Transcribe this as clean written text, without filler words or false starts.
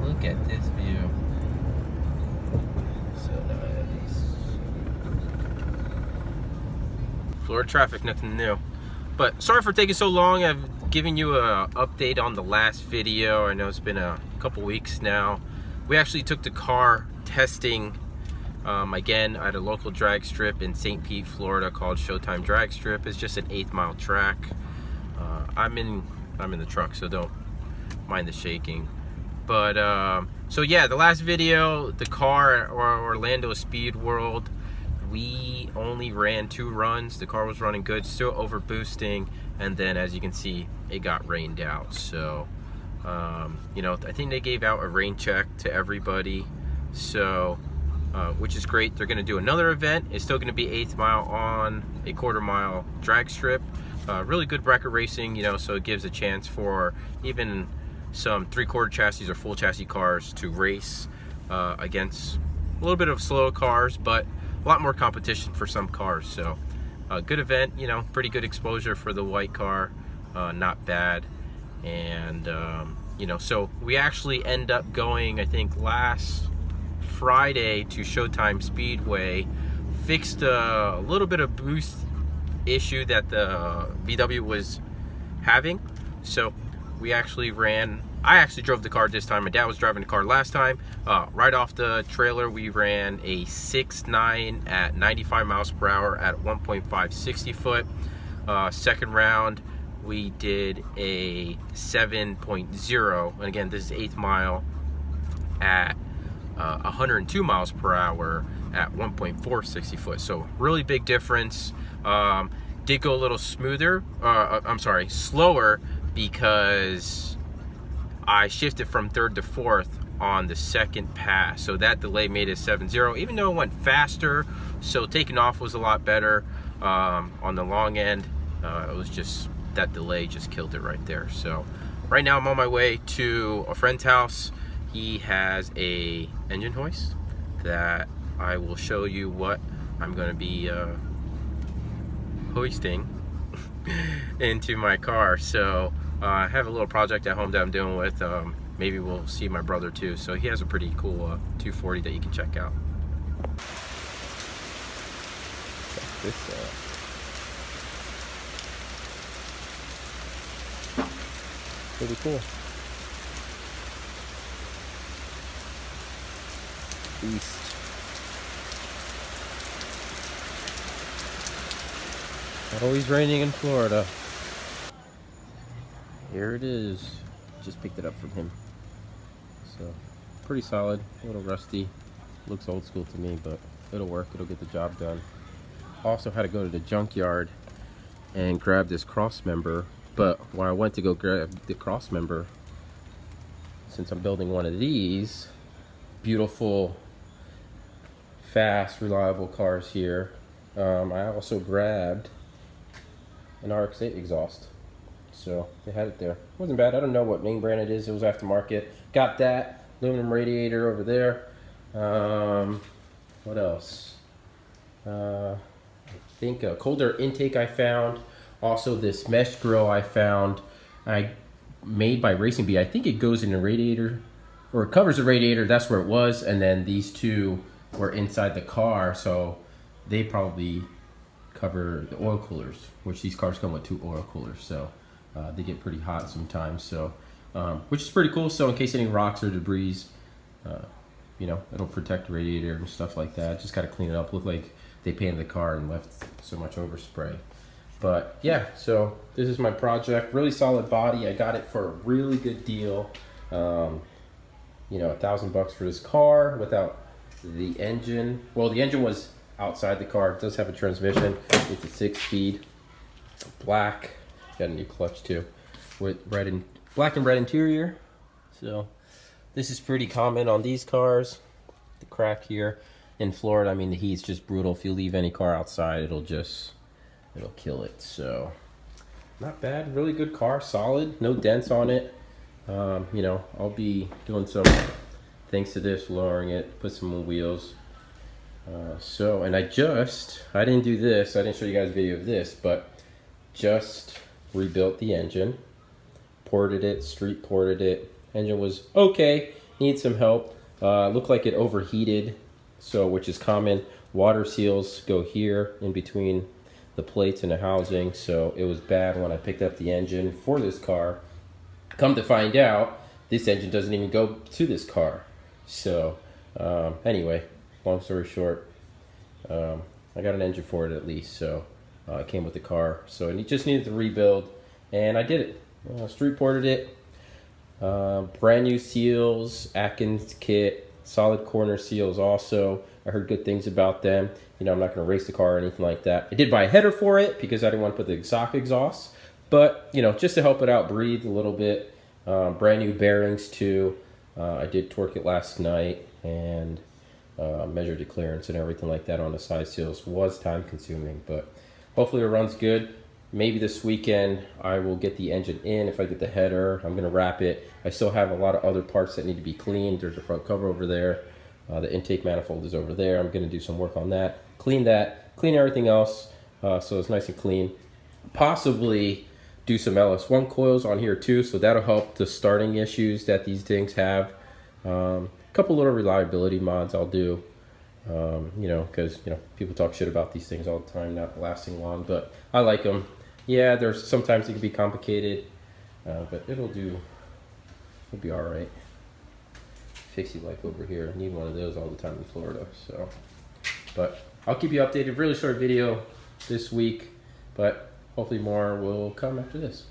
Look at this view. So now I have these. Florida traffic, nothing new. But sorry for taking so long. I've given you an update on the last video. I know it's been a couple weeks now. We actually took the car testing again at a local drag strip in St. Pete, Florida called Showtime Drag Strip. It's just an 8-mile track. I'm in the truck, so don't mind the shaking. But so yeah, the last video, the car at Orlando Speed World, we only ran 2 runs. The car was running good, still over boosting, and then as you can see, it got rained out. So you know, I think they gave out a rain check to everybody, so which is great. They're going to do another event. It's still going to be 8th mile on a 1/4 mile drag strip. Really good bracket racing, you know, so it gives a chance for even some 3/4 chassis or full chassis cars to race against a little bit of slow cars, but a lot more competition for some cars. So good event, you know, pretty good exposure for the white car, not bad. And you know, so we actually end up going, I think last Friday, to Showtime Speedway, fixed a little bit of boost issue that the VW was having. So we actually ran, I actually drove the car this time. My dad was driving the car last time. Right off the trailer, we ran a 6.9 at 95 miles per hour at 1.5 60 foot. Second round, we did a 7.0, and again, this is 8th mile at 102 miles per hour at 1.4 60 foot. So really big difference. Did go a little smoother, I'm sorry, slower, because I shifted from 3rd to 4th on the second pass. So that delay made it 7.0, even though it went faster. So taking off was a lot better. On the long end, it was just, that delay just killed it right there. So right now I'm on my way to a friend's house. He has a engine hoist that I will show you what I'm going to be hoisting into my car. So I have a little project at home that I'm doing with, maybe we'll see my brother too. So he has a pretty cool 240 that you can check out. Check this out. Pretty cool. Beast. Not always raining in Florida. Here it is. Just picked it up from him. So pretty solid, a little rusty. Looks old school to me, but it'll work, it'll get the job done. Also had to go to the junkyard and grab this cross member, but when I went to go grab the cross member, since I'm building one of these beautiful, fast, reliable cars here, I also grabbed an Rx8 exhaust. So they had it there. Wasn't bad. I don't know what main brand it is. It was aftermarket. Got that aluminum radiator over there. What else? I think a cold air intake I found. Also this mesh grill I found. I made by Racing Bee. I think it goes in the radiator, or it covers the radiator. That's where it was. And then these two were inside the car, so they probably cover the oil coolers, which these cars come with 2 oil coolers. So they get pretty hot sometimes, so which is pretty cool. So in case any rocks or debris, you know, it'll protect the radiator and stuff like that. Just got to clean it up. Look like they painted the car and left so much overspray. But yeah, so this is my project. Really solid body. I got it for a really good deal. You know, $1,000 for this car without the engine. Well, the engine was outside the car. It does have a transmission. It's a 6-speed, black. Got a new clutch too, with black and red interior. So this is pretty common on these cars. The crack here in Florida, I mean, the heat's just brutal. If you leave any car outside, it'll kill it. So not bad, really good car, solid, no dents on it. You know, I'll be doing some, thanks to this, lowering it, put some more wheels. So, and I didn't do this, I didn't show you guys a video of this, but just rebuilt the engine, ported it, street ported it. Engine was okay. needs some help. Looked like it overheated, so which is common. Water seals go here in between the plates and the housing, so it was bad when I picked up the engine for this car. Come to find out, this engine doesn't even go to this car. So anyway, long story short, I got an engine for it at least, so it came with the car. So it just needed to rebuild, and I did it. Street ported it. Brand new seals, Atkins kit, solid corner seals also. I heard good things about them. You know, I'm not going to race the car or anything like that. I did buy a header for it because I didn't want to put the exotic exhaust. But, you know, just to help it out, breathe a little bit. Brand new bearings too. I did torque it last night and measured the clearance and everything like that on the side seals. Was time consuming, but hopefully it runs good. Maybe this weekend I will get the engine in. If I get the header, I'm going to wrap it. I still have a lot of other parts that need to be cleaned. There's a front cover over there. The intake manifold is over there. I'm going to do some work on that. Clean everything else so it's nice and clean. Possibly do some LS1 coils on here too, so that'll help the starting issues that these things have. A couple little reliability mods I'll do. You know, because you know people talk shit about these things all the time, not lasting long, but I like them. Yeah, there's sometimes it can be complicated, but it'll be all right. Fixie life over here. I need one of those all the time in Florida. So, but I'll keep you updated. Really short video this week, but hopefully more will come after this.